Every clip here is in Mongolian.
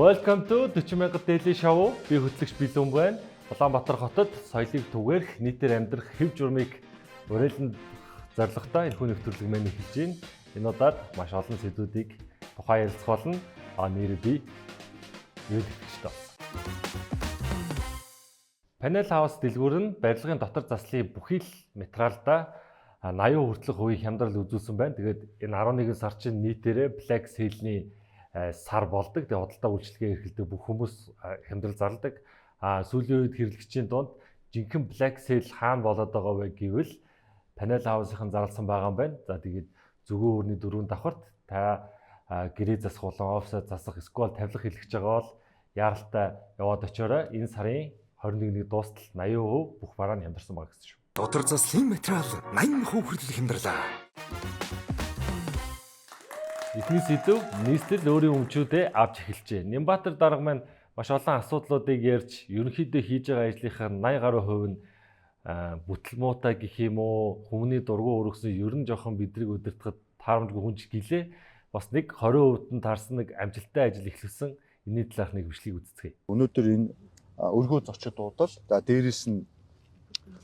Welcome to 40,000 Daily Show. Би хөтлөгч Билүүн байна. Улаанбаатар хотод соёлыг түгээх, нийтээр амьдрах хэв журмыг өрөөлөнд зорилготой энэхүү нэвтрүүлэг маань эхэлж байна. Энэ удаад маш олон сэдвүүдийг тухайн ярилцах болно. Нэр би юу гэвчтэй. Panel House дэлгүүр нь барилгын дотор заслын бүхий л материалда 80% хүртэлх үе хямдрал үзүүлсэн байна. Тэгээд энэ 11 сар чинь нийтээрээ Black Sale-ний сар болдог. Тэгээ худалдаа үйлчлэгээ эрхэлдэг бүх хүмүүс хямдрал зарладаг. Сүүлийн үед хэрэглэгчийн дунд жинхэнэ Black Sale хаана болоод байгаа вэ гэвэл Panel House-ын зарласан байгаа юм байна. За тэгээд зөвгөө өрний 4 давхарт та гэрээ засах болон офсоо засах эсвэл тавилах хэлгэж байгаа бол яаралтай яваад очиорой. Энэ сарын 21-ний дуустал 80% бүх бараа нь хямдарсан байгаа гэсэн шүү. Дотор заслын материал 80% хүртэл хямдарлаа. Эхний сэдв нийслэл өөрийн өмчүүдээ авч эхэлжээ. Нямбатар дарга маань маш олон асуудлуудыг ярьж, ерөнхийдөө хийж байгаа ажлынхаа 80% нь бүтлмуутай гэх юм уу, хүмүүний дургу өргөсөн ер нь жоохон бидрийг өдөртөхөд таарамжгүй хүнж гэлээ. Бас нэг 20% нь таарсан нэг амжилттай ажил эхлүүлсэн. Энэний талаарх нэг бичлэгийг үздэцгээе. Өнөөдөр энэ өргөө зочид дуудал, дээрээс нь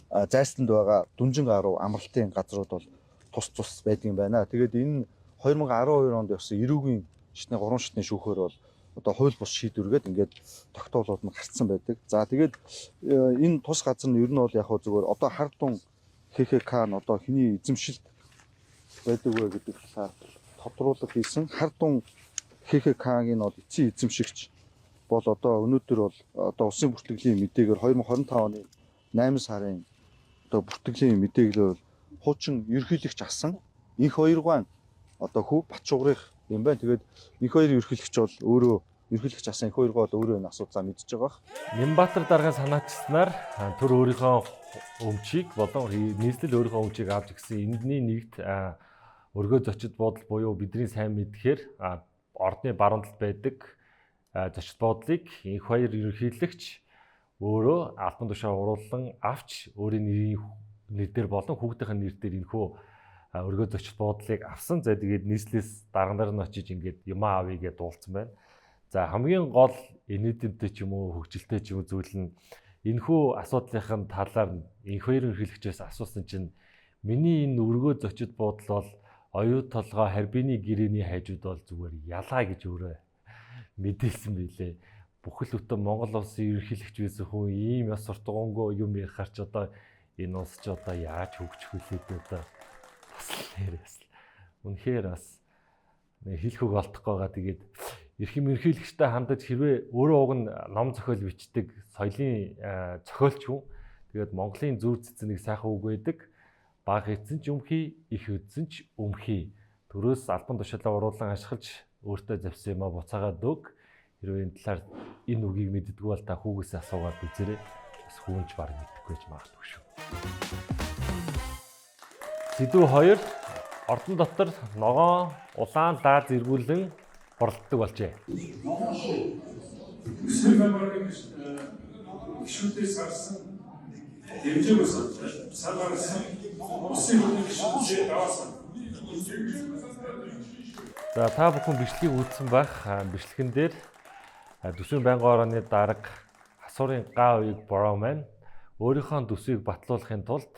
зайсанд байгаа дүнжин гаруй амралтын газрууд бол тус байдаг юм байна. Тэгээд энэ 2012 онд явсан эрүүгийн шатны 3 шатны шүүхээр бол одоо хууль бус шийдвэргээд ингээд тогтоолууд нь гарцсан байдаг. За тэгээд энэ тус газар нь ер нь бол яг хөө зүгээр одоо хардун ХХК нь одоо хэний эзэмшилт байдаг вэ гэдэг талаар тодруулах хийсэн. Хардун ХХК-гийн бол эцсийн эзэмшигч бол одоо өнөөдөр бол одоо улсын бүртгэлийн мэдээгээр 2025 оны 8 сарын одоо бүртгэлийн мэдээгээр хуучин ерөнхийлөгч асан инх хоёргаан одоо хүү Батшугрын юм байна. Тэгээд инх хоёр ерөнхийлөгч бол өөрөө ерөнхийлөгч асан инх хоёргаа бол өөрөө энэ асуудлаа мэдж байгаа. Нямбатар даргын санаачснаар түр өөрийнхөө өмчийг болон нийслэл өөрийнхөө өмчийг авч гисэн эндний нэгт өргөө зочид буудал буюу бидний сайн мэдхээр ордны баруун талд байдаг зочид буудлыг инх хоёр ерөнхийлөгч өөрөө албан тушаа уруулан авч өөрийн нэр дээр болон хүүхдийн нэр дээр энэхүү өргөө зочид буудлыг авсан. За тэгээд нийслэлээс дарга нар нь очиж ингээд юм авъя гэдээ дуулсан байна. За хамгийн гол энэдэмтэй ч юм уу хөгжилтэй ч юм уу зүйл нь энэхүү асуудлынхын талаар инх хоёр ерөнхийлөгчөөс асуусан чинь миний энэ өргөө зочид буудал бол оюу толгой харбины гэрээний хажууд бол зүгээр ялаа гэж өөрөө мэдээлсэн байлээ. Бүхэл бүтэн Монгол улсын ерөнхийлөгч байсан хүн ийм яс суртагонгүй юм ярихаар ч одоо энэ улс ч одоо яаж хөгжих вүлээд одоо бас нэрээс үнэхээр бас хэлэх үг олдохгүй байгаа. Тэгээд эрхэм ерөнхийлөгчтэй хандаж хэрвээ өөрөө уг нь ном зохиол бичдэг соёлын зохиолч хүн. Тэгээд Монголын зүр цэцэнийг сайхан үг байдаг. Бага эзэн ч өмхий, их эзэн ч өмхий. Төрөөс албан тушаалаа уруулан ашиглаж өөртөө завсан юм буцаагаад өг. Хэрвээ энэ талаар энэ үгийг мэддэггүй бол та хүүгээсээ асуугаад үзээрэй. Бас хүүнч баг мэддэггүй ч магадгүй шүү. Сэдв 2 ордон дотор ногоон улаан лааз эргүүлэн борлдог болжээ. Гişүүдээс гарсан дэмжээгөөс сар гарсан улсын хөдөлгөөний гишүүдээ даваасан. За та бүхэн бичлэгийг үзсэн байх. Бичлэгэн дээр Төсвийн байнгын орооны дарга Асуурын га уяг бороо маань өөрийнхөө төсвийг батлуулахын тулд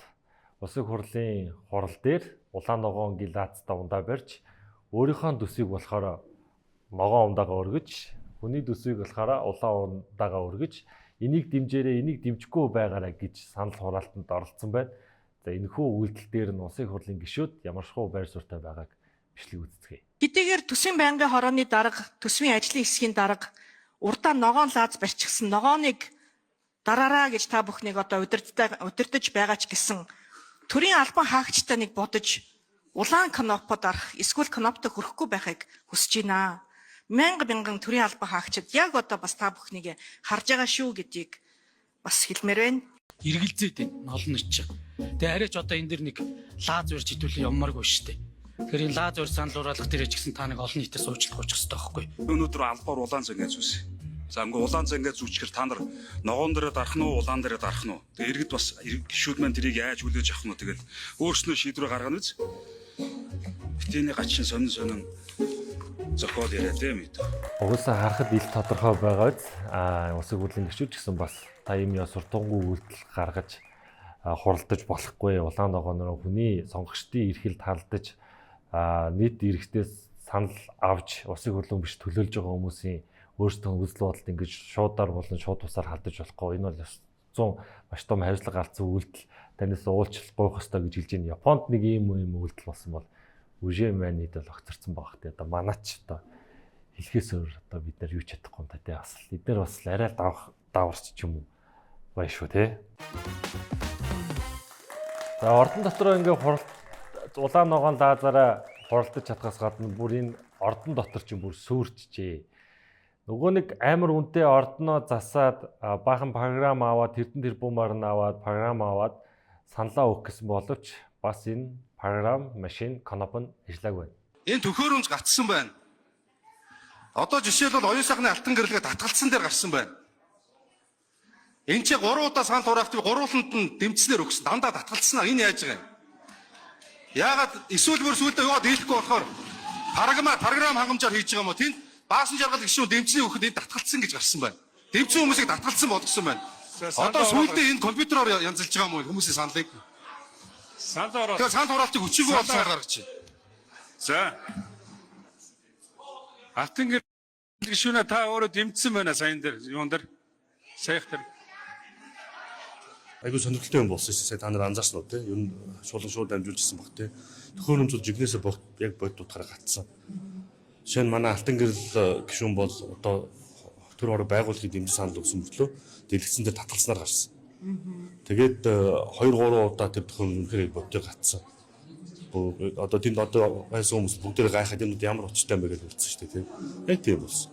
Улсын хурлын хурал дээр улаан ногоон гилаацтай ундаа барьж өөрийнхөө төсвийг болохоор ногоон ундаага өргөж, хүний төсвийг болохоор улаан ундаагаа өргөж, энийг дэмжээрэй, энийг дэмжихгүй байгаарай гэж санал хураалтанд оролцсон байна. За энэхүү үйлдэл дээр нь Улсын хурлын гишүүд ямар шоу байр суурьтай байгааг бичлэг үздэцгээе. Хэдийгээр Төсвийн байнгын хорооны дарга, төсвийн ажлын хэсгийн дарга урдаа ногоон лааз барьчихсан ногооныг дараараа гэж та бүхнийг одоо удирдах байгаа ч гэсэн төрийн албан хаагчтай нэг бодож улаан кнопод арах эсвэл кноптой хүрэхгүй байхыг хүсэж байна. Мянган төрийн албан хаагчид яг одоо бас та бүхнийг харж байгаа шүү гэдгийг бас хэлмээр байна. Иргэлзээд байна олон ч. Тэгээ арайч одоо энэ дэр нэг лааз барьж хитүүлэн явмааргүй шүү дээ. Тэгэхээр энэ лааз барь санал ураалгах дээр ч гэсэн та нэг олон нийтэд суучлах учрах хэрэгтэй байхгүй. Өнөөдөр албаар улаан зангиа зүүс. За ингээ улаан зангиа зүүчгэр та нар ногоон дээрээ дарах нь уу, улаан дээрээ дарах нь уу? Тэгээ иргэд бас гишүүд маань тэрийг яаж хүлээж авах нь уу? Тэгээд өөрснөө шийдвэр гаргана биз? Битээний гачин сонин зохиол яриа тийм үү. Угсаа харахад ил тодорхой байгааз усыг хурлын гишүүч гэсэн бас та юм яа суртангуй үйлдэл гаргаж хуралдаж болохгүй улаан ногооноор хүний сонгогчдын эрхэл талдаж нийт иргэдээс санал авч усыг хурлын биш төлөөлж байгаа хүмүүсийн өөрсдөө үзэл бодолд ингэж шуудаар болон шууд тусаар халдаж болохгүй. Энэ бол 100 маш том хариуцлага алдсан үйлдэл танаас уулзах гойх ёстой гэж хэлж байна. Японд нэг ийм үйлдэл болсон бол үжээ манид бол огцорсон байгаа хэрэг. Одоо манаач одоо хэлхээс өөр одоо бид нар юу ч чадахгүй юм та тий бас эдгээр бас арай даварч ч юм уу байна шүү тий. За ордон дотроо ингээ улаан ногоон лазараа хуралдаж чадхаас гадна бүр энэ ордон дотор ч бүр сүрчжээ. Нөгөө нэг амар үнэтэй ордноо засаад баахан програм аваад тэр бумаар нь аваад програм аваад саналаа өгөх гэсэн боловч бас энэ програм машин коноп нь ажиллаагүй байна. Энэ төхөөрөмж гацсан байна. Одоо жишээлбэл оюун сайхны алтан гэрлэгээ татгалцсан дээр гарсан байна. Энд чи 3 удаа санал хураалтыг гурвууланд нь дэмжснээр өгсөн. Дандаа татгалцсан. Энэ яаж байгаа юм? Яагаад эсвэл бүрсүүлдэ яваад дийлэхгүй болохоор програм хангамжаар хийж байгаа юм уу? Тэнд баасан жаргал гişүүн дэмжлэг өгөхөд энэ татгалцсан гэж гарсан байна. Дэмжсэн хүмүүсийг татгалцсан болгосон байна. Одоо сүүлдээ энэ компьютероор янзлж байгаа юм уу хүмүүсийн саналыг? Тэгээ санал хураалтыг өчигөө олсон гаргаж байна. За. Алтан гишүүнээ та өөрөө дэмжсэн байна сайн дээр юун дээр. Саях дээр. Айгуу сонирхолтой юм болсон шээ. Та нар анзаарсан уу те? Ер нь шууд дамжуулжсэн баг те. Төхөөрөмж бол жигнэсээ яг бод утгаараа гатсан. Жишээ нь манай алтан гэрэл гишүүн бол одоо төр орой байгууллагын дэмжлэг санал өгсөн мөртлөө дэлгэцэн дээр татгалснаар гарсан. Тэгээд 2-3 удаа тэр төхөөрөмж үнэхээр бодтой гатсан. Одоо тэнд одоо байсан хүмүүс бүгдээ гайхаад энэ ямар очтой юм бэ гэж хэлсэн шүү дээ тийм. Яг тийм болсон.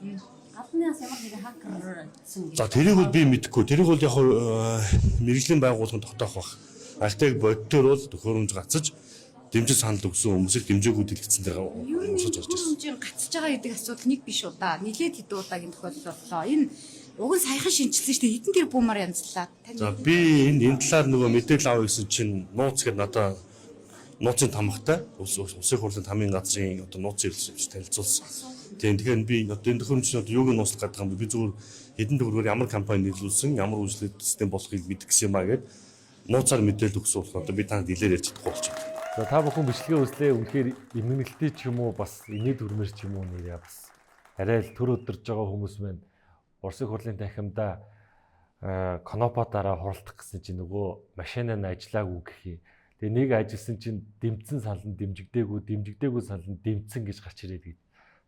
Гаднаас ямар нэг хакер гэсэн. За тэрийг бол би мэдэхгүй. Тэрийг бол яг мэрэгжлийн байгууллагын тогтоох баг. Альтайг бодтоор бол төхөөрөмж гацаж дэмжлэг санал өгсөн хүмүүсийг дэмжээгүй дэлгэцэн дээр уусаж орж ирсэн. Хэмжээ гацж байгаа гэдэг асуудал нэг биш уу да. Нилээд хэдэн удаагийн тохиолдол боллоо. Энэ уг нь саяхан шинжилсэн шүү дээ. Хэдэн тэр бумаар янзлаа. За би энэ талаар нөгөө мэдээлэл авах гэсэн чинь нууц гэдэг надаа нууцын тамхтай усын хурлын тамийн газрын одоо нууцын хэрэглэж танилцуулсан. Тийм тэгэхээр би одоо энэ төхөөрөмжийн одоо юуг нь нууцлах гэдэг юм би зүгээр хэдэн төгрөгөөр ямар компани нийлүүлсэн ямар үйлчлэг систем болохыг мэдэх гэсэн юм аа гэд нууцаар мэдээлэл өгсөн болохоор одоо би танд илээр ярьж чадахгүй болчиход. За та бүхэн бичлэгээ үзлээ үнэхээр эмгэнэлтэй ч юм уу бас инээд үрмэр ч юм уу нэрээ бас арай л төр өдөрж байгаа хүмүүс маань Урсын хурлын танхимдаа конопотаараа хуралдах гэсэн чинь нөгөө машинаа нь ажиллаагүй гэх юм. Тэгээ нэг ажилласан чинь дэмцэн санал нь дэмжигдээгүй санал нь дэмцэн гэж гарч ирээд гээд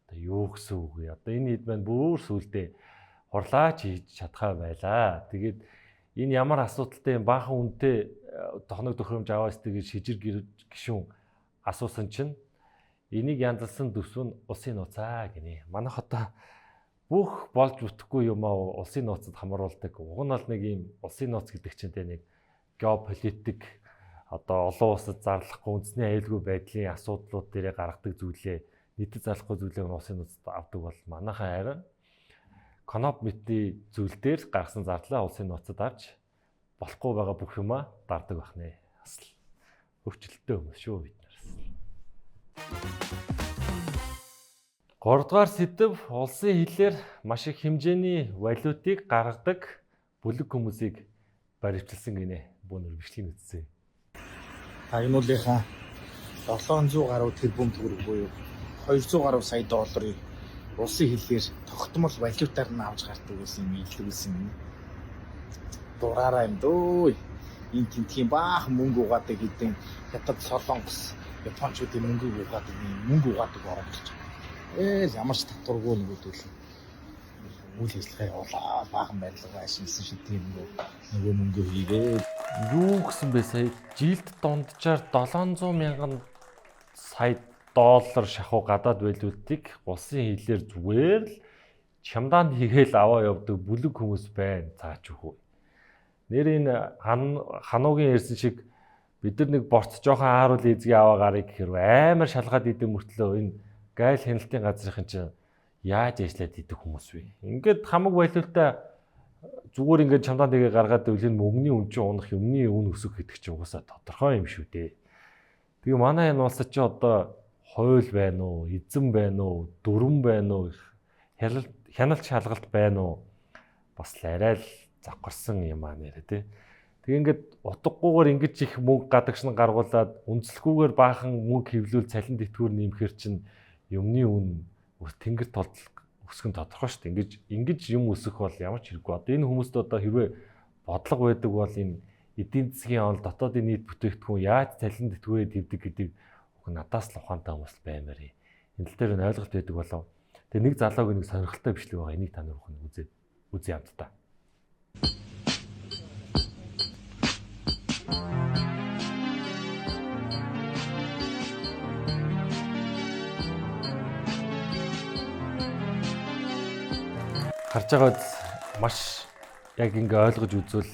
одоо юу гэсэн үг вэ? Одоо энэ хэд маань бүр сүулдэ хурлаач хийж чадхаа байлаа. Тэгээд энэ ямар асуудалтай юм баахан үнэтэй тохног төхөөрөмж аваас тэгээд шижир гишүүн асуусан чинь энийг янзлсан төсөв нь улсын нууцаа гинэ. Манайх одоо бүх болж бүтэхгүй юм аа улсын нууцад хамруулдаг. Уг нь бол нэг юм улсын нууц гэдэг чинь нэг геополитик одоо олон улсад зарлахгүй үндэсний аюулгүй байдлын асуудлууд дээрээ гаргадаг зүйлээ нийтэд зарлахгүй зүйлээ улсын нууцад авдаг бол манайхан харин коноп мэтийн зүйл дээр гаргасан зарлаа улсын нууцад авч болохгүй байгаа бүх юмаа дардаг байна. Бас л өвчлөлттэй хүмүүс шүү бид нараас. 3 дугаар сэдэв улсын хилээр маш их хэмжээний валютыг гаргадаг бүлэг хүмүүсийг баривчилсан гинэ. Бүүнөр бичлэгийг үзсэн. Агнуулынхаа 700 гаруй тэрбум төгрөг буюу 200 гаруй сая долларыг улсын хилээр тогтмол валютаар нь авч гардаг гэсэн юм илэрүүлсэн юм. Дураараа юм дөө. Энэ тентхийн баах мөнгө угаадаг гэдэг хятад солонгос японочдын мөнгө угаадаг оромжлж. Ямар ч татваргүй нэгдвэл үйл ажиллагаа явуулаа баахан барилга ашигласан шиг тийм нөгөө мөнгө хийгээд Юу гэсэн бэ сая жилд дунджаар 700 мянган сая доллар шахуу гадаад валютыг улсын хилээр зүгээр л чамдаанд хийгээл аваа явдаг бүлэг хүмүүс байна цаач үгүй. Нэр энэ хануугийн ярьсан шиг бид нар нэг борц жоохон ааруул эзгээ аваа гарыг гэхээр амар шалгаад идэм мөртлөө энэ гайл хяналтын газрын чинь яаж ажиллаад идэх хүмүүс вэ? Ингээд хамаг валютаа зүгээр ингээд чамдаа нэгэ гаргаад ивэл энэ мөнгөний үн чинь унах юмны үн өсөх гэдэг чинь угаасаа тодорхой юм шүү дээ. Тэгээ манай энэ улсад чи одоо хууль байна уу, эзэн байна уу, дүрэн байна уу, хяналт шалгалт байна уу? Бас л арай л завхарсан юм аа нэрэ тий. Тэгээ ингээд утгагүйгээр ингэж их мөнгө гадагшин гаргуулад үндслэхгүйгээр баахан мөнгө хэвлүүл цалин дэтгэвэр нэмэхэр чинь юмны үн тэнгэр толд өсгөн тодорхой шүү дээ. Ингэж юм өсөх бол ямар ч хэрэггүй. Одоо энэ хүмүүст одоо хэрвээ бодлого байдаг бол энэ эдийн засгийн он дотоодын нийт бүтээгдэхүүн яаж цалин дэтгэврээ твдэг гэдэг надаас л ухаантай хүмүүс баймаар юм. Энэ тал дээр нь ойлголт байдаг болов. Тэгээ нэг залууг нэг сонирхолтой бичлэг байгаа. Энийг та нар бүхэн үзээ хамтдаа. Харж байгаад маш яг ингээ ойлгож үзвэл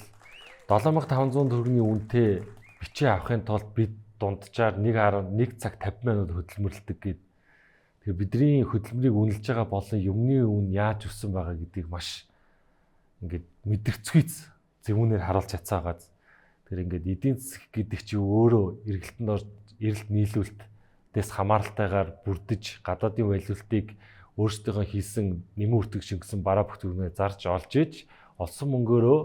7500 төгрөгийн үнэтэй бичээ авахын тулд бид дунджаар 1.1 цаг 50 минут хөдөлмөрлөдөг гэд. Тэгээ бидний хөдөлмөрийг үнэлж байгаа болон юмны үн яаж өссөн байгаа гэдгийг маш ингээд мэдэрцгийц зөвүүнээр харуулж чадсаагаад тэр ингээд эдийн засаг гэдэг чи өөрөө эргэлтэнд орж эрэлт нийлүүлэлт дэс хамааралтайгаар бүрдэж гадаадын валютыг өөрсдийнхөө хийсэн нэмэн үртэг шингэсэн бараа бүтээгдэхүүнээ зарж олж иж олсон мөнгөөрөө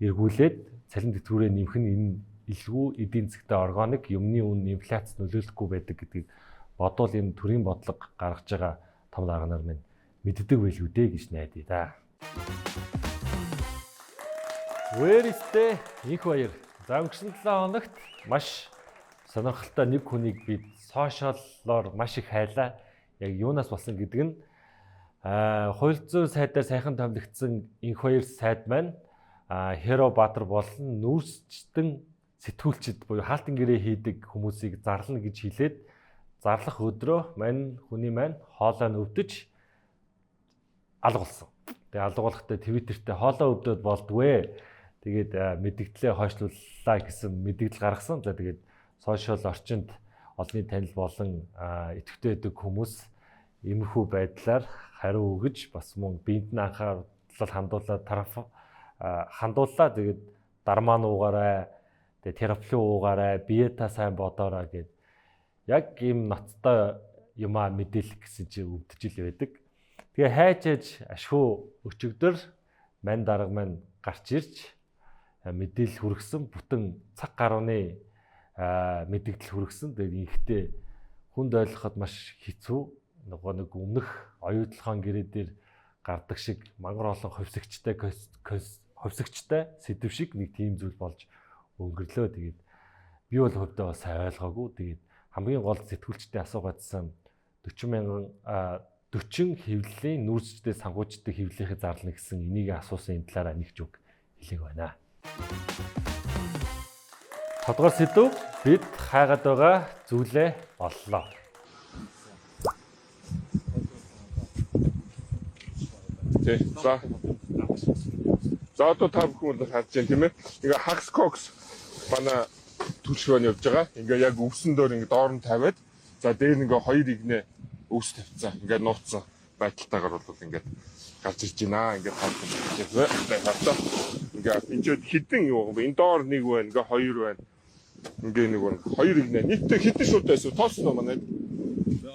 эргүүлээд цалин дэтгэврээ нэмэх нь энэ илгүү эдийн засгтаа органик юмны үн инфляц нөлөөлөхгүй байдаг гэдгийг бодвол энэ төрийн бодлого гаргаж байгаа том дарга нар минь мэддэг байлгүй дээ гэж найдаа да. Вэристэ их баяр. За өнгөрсөн 7 хоногт маш сонирхолтой нэг хүнийг бид сошиаллоор маш их хайлаа. Яг юунаас болсон гэдэг нь хууль зүйн сайдаар сайхан томилогдсон инх баяр сайд маань Хэро Баатар болон нүүрсчтэн сэтгүүлчд буюу хаалтан гэрээ хийдэг хүмүүсийг зарлана гэж хэлээд зарлах өдрөө мань хүний маань хоолой нь өвдөж алга болсон. Тэгээ алга болохтой Твиттертэй хоолой өвдөд болдгүй. Тэгээд мэдгдлээ хойшлууллаа гэсэн мэдгдэл гаргасан. За тэгээд сошиал орчинд олонний танил болон идэвхтэй байдаг хүмүүс иймэрхүү байдлаар хариу өгөж бас мөн биед нь анхаарал хандуулаад хандууллаа. Тэгээд дармаа нуугаарай, тэгээд терапли уугаарай, бие та сайн бодоорой гэд яг ийм ноцтой юмаа мэдээлэх гэсэн чи өвдөж ил байдаг. Тэгээ хайж ашгүй өчигдөр мань дарга маань гарч ирж мэдээлэл хүргэсэн бүтэн цаг гарууны мэдээлэл хүргэсэн. Тэгээд инхтэй хүнд ойлгоход маш хэцүү. Нэг өмнөх оюутлахын гэрээ дээр гардаг шиг мангар олон ховсогчтой сэдв шиг нэг тийм зүйл болж өнгөрлөө. Тэгээд би бол хөвдөө бас ойлгоогүй. Тэгээд хамгийн гол сэтгүүлчдийн асуугаадсан 40 хэвлэлийн нүүрсчтэй сангуучдыг хэвлэхээ зарлана гэсэн энийг асуусан энэ талаараа нэг зүг хэлээг байна. Тодгор сэдв бид хайгаад байгаа зүйлээ оллоо. За одоо та бүхэн харж байна тийм ээ. Ингээ Hax Cox манай төлшгөөнд явж байгаа. Ингээ яг өвсөн дөр ингээ доор нь тавиад за дээр ингээ хоёр игнэ өвс тавьцсан. Ингээ нууцсан байдалтайгаар бол ингээ гарч ирж байна. Ингээ хавтаа. Ингээ энэ хідэн юу вэ? Энэ доор нэг байна, ингээ хоёр байна. Ингээ нэг байна. Хоёр игнэ. Нийтдээ хэдэн шууд байсан? Тооцноо манай.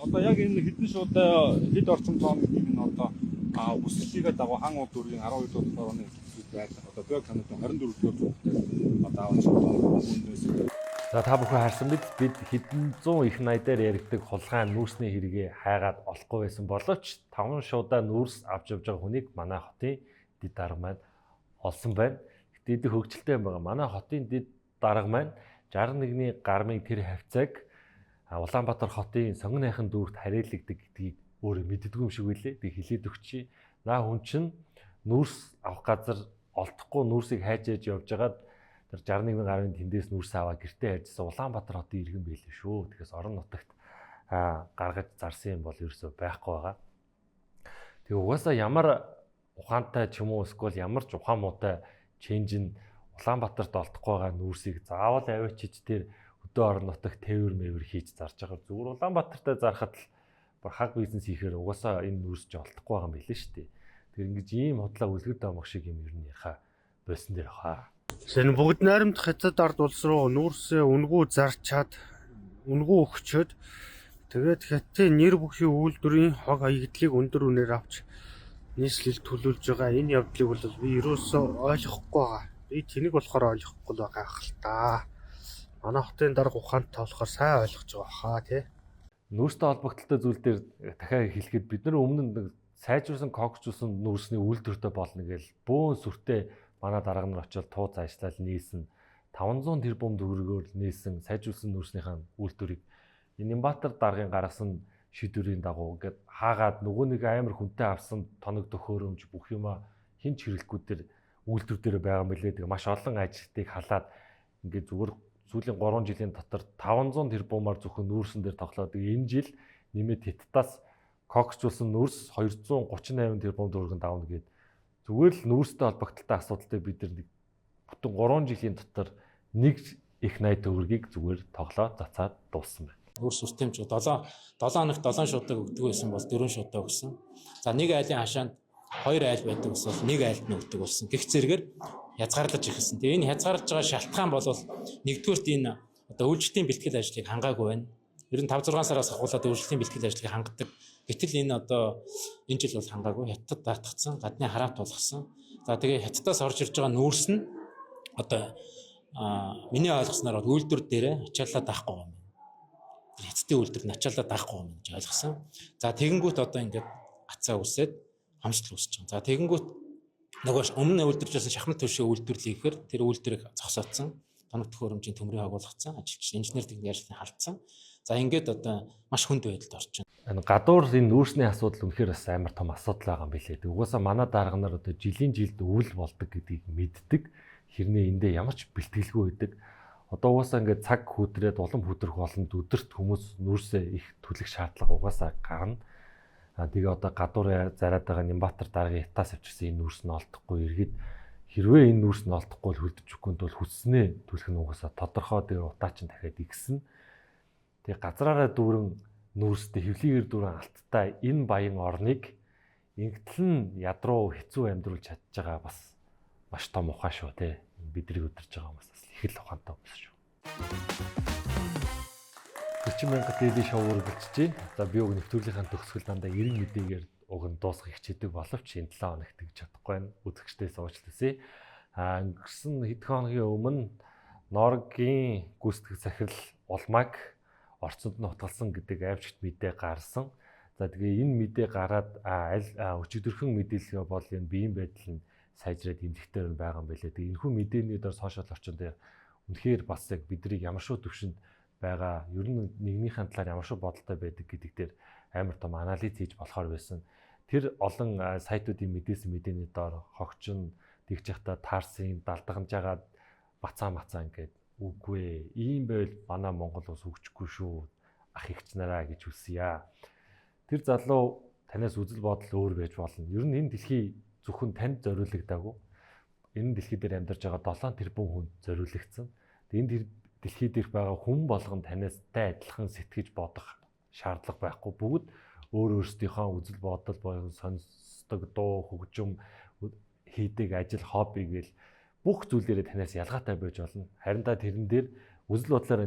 Одоо яг энэ хэдэн шуудаа хэд орчим тоон гэдэг нь одоо өсөлтийгээ дагуу хангууд дөрвийн 12 дугаар хорооны байдаг. Одоо бэг танад 24 дугаар зүгтээ одоо авч байгаа. За та бүхэн харсан бид хэдэн зуун их найдаар яригдаг хулгайн нүүрсний хэрэгээ хайгаад олохгүй байсан боловч 5 шуудаа нүүрс авч явж байгаа хүнийг манай хотын дид дарга маань олсон байна. Гэтэ идэх хөгжилтэй юм байгаа. Манай хотын дид дарга маань 61-ний гармын тэр хавцааг Улаанбаатар хотын сонгоныхын дүүрт харьяалагддаг гэдгийг өөрөө мэддэггүй юм шиг үлээ. Тэг хэлээд өгчий. Наа хүн чинь нүүрс авах газар олдохгүй нүүрсийг хайж явж байгаад тэр 61 гарын тэндээс нүүрс аваа гэртээ хайжсан Улаанбаатар хотын иргэн байлээ шүү. Тэгээс орон нутагт гаргаж зарсан юм бол ерөөсөө байхгүй байгаа. Тэг угаасаа ямар ухаантай ч юм уу эсвэл ямар ч ухаан муутай ченж нь Улаанбаатарт олдохгүй байгаа нүүрсийг заавал аваачиж тэр өдөө орон нутагт тээвэр мэвэр хийж зарж байгаа. Зүгээр Улаанбаатартай зархад л хаг бизнес хийхээр угаасаа энэ нүүрс ч олдохгүй байгаа юм билээ шүү дээ. Тэр ингэж ийм худлаа үлгэр даамах шиг юм ер нь яхаа болсон дээр хаа. Энэ бүгд найрамдах хятад ард улс руу нүүрсээ үнгүү зарчаад үнгүү өгчөөд Тэгээд хятадын нэр бүхий үйлдвэрийн хог хаягдлыг өндөр үнээр авч нийслэл төлөвлөж байгаа энэ явдлыг бол би ерөөсөө ойлгохгүй байгаа. Би тэнийг болохоор ойлгохгүй байгаа хэл та. Манай хотын дарга ухаантай болохоор сайн ойлгож байгаа хаа тий. Нүүрстэй холбогдлолтой зүйл дээр дахиад хэлэхэд бид нар өмнө нэг сайжруулсан коксжуулсан нүүрсний үйлдвэртэй болно гэж бөөн сүртэй манай дарга нар очиод тууз ажиллаад нийсэн 500 тэрбум төгрөгөөр нийсэн сайжруулсан нүүрснийхаа үйлдвэрийг Нямбатар даргын гаргасан шийдвэрийн дагуу ингээд хаагаад нөгөө нэг амар хүнтэй авсан тоног төхөөрөмж бүх юма хин ч хэрэглэхгүй дээр үйлдвэр дээр байгаа мөлий. Тэгээ маш олон ажилтныг халаад ингээд зүгээр сүүлийн 3 жилийн дотор 500 тэрбумаар зөвхөн нүүрсэн дээр тоглоод энэ жил нэмээд Хятадаас коксжуулсан нүүрс 238 тэрбум төгрөгөнд авна гээд зүгээр л нүүрстэй холбогдлолтой асуудалтай бид нар бүтэн 3 жилийн дотор нэг их 80 төгрөгийг зүгээр тоглоо зацаад дууссан байна. Нүүрс системч 7 хоногт 7 шуудаа өгдөг байсан бол 4 шуудаа өгсөн. За нэг айлын хашаанд 2 айл байдаг гэсэн бол нэг айлд нь өгдөг болсон. Гэх зэрэгээр хязгаарлаж ирсэн. Тэгээ энэ хязгаарлаж байгаа шалтгаан бол нэгдүгээрт энэ одоо үйлчлэлийн бэлтгэл ажлыг хангаагүй байна. Ер нь 5-6 сараас ахуулаад үйлчлэлийн бэлтгэл ажлыг хангадаг. Гэтэл энэ одоо энэ жил бол хангаагүй. Хятад даатгцсан, гадны хараат тулгсан. За тэгээ хятадаас орж ирж байгаа нүүрс нь одоо миний ойлгосноор бол үйлдвэр дээрээ ачааллаа даахгүй юм. Хятадын үйлдвэр нь ачааллаа даахгүй юм гэж ойлгосон. За тэгэнгүүт одоо ингээд гацаа үсээд хамсдал үүсэж байгаа. За тэгэнгүүт нөгөө өмнө үйлдвэрлэжсэн шахмат төвшөө үйлдвэрлэхээр тэр үйлдвэрийг зогсоодсон. Тоног төхөөрөмжийн төмрийг хагуулгацсан, ажилч инженер техникийн ажлыг халдсан. За ингээд одоо маш хүнд байдалд орж байна. Гадуур энэ нүүрсний асуудал үнэхээр бас амар том асуудал байгаа юм билээ. Угаасаа манай дарга нар одоо жилийн жилд өвөл болдог гэдгийг мэддэг. Хэрнээ эндээ ямар ч бэлтгэлгүй байдаг. Одоо угаасаа ингээд цаг хүүтрээд улам хүүтрэх болонд өдөрт хүмүүс нүүрсээ их төлөх шаардлага угаасаа гарна. Тэгээ одоо гадуур зараад байгаа Нямбатар даргын Ятаас авчирсан энэ нүүрс нь олдохгүй эргээд хэрвээ энэ нүүрс нь олдохгүй бол хөлдөж өгөнд бол хүснээ төлөх нь угаасаа тодорхой тэгээ утаа чинь дахиад игсэн. Тэгээ газраараа дүүрэн нүүрстэй хөвлөгээр дүүрэн алттай энэ баян орныг ингэтэл нь ядруу хэцүү амьдруулж чадж байгаа бас маш том ухаан шүү те. Бидний өдөрж байгаа хүмүүс бас их л ухаантай хүмүүс шүү. 40 мянга дээдийн шоу үргэлжжээ. За би уг нэвтрүүлгийнхаа төгсгөл дандаа 90 мэдээгээр уг нь дуусгах хичээдэг боловч энэ 7 хоногт тэгж чадахгүй байна. Үзэгчдээс уучлаарай. Өнгөрсөн хэдхэн хоногийн өмнө Норвегийн гүйцэтгэх захирал улмааг орцонд нь утгалсан гэдэг аимшигт мэдээ гарсан. За тэгээ энэ мэдээ гараад аль өчигдөрхөн мэдээлэл бол энэ биеийн байдал нь сайжраад эмнэлэгтэй байгаа юм байлээ. Тэгээ энэхүү мэдээний дээр сошиал орчин дээр үнэхээр бас яг биднийг ямар шүү төвшөнд байгаа ер нь нэгнийхэн талаар ямар шүү бодолтой байдаг гэдэг дээр амар том анализ хийж болохоор байсан. Тэр олон сайтуудын мэдээсэн мэдээний доор хогчин тэгж явахдаа таарсын далдагнаж агаад бацаа ингээд үгүй ийм байл манай Монгол ус хөгжихгүй шүү ах эгч нараа гэж хүсье. Тэр залуу танаас үзэл бодол өөр байж болно. Ер нь энэ дэлхий зөвхөн танд зориулагдаагүй. Энэ дэлхий дээр амьдарч байгаа 7 тэрбум хүнд зориулагдсан. Энэ дэлхий дээрх байгаа хүн болгон танастай адилхан сэтгэж бодох шаардлага байхгүй. Бүгд өөрсдийнхөө үзэл бодол боён сонсдог дуу хөгжим хийдэг ажил хобби гэл бүх зүйлээрээ танаас ялгаатай байж болно. Харин та тэрэн дээр үзэл бодлоор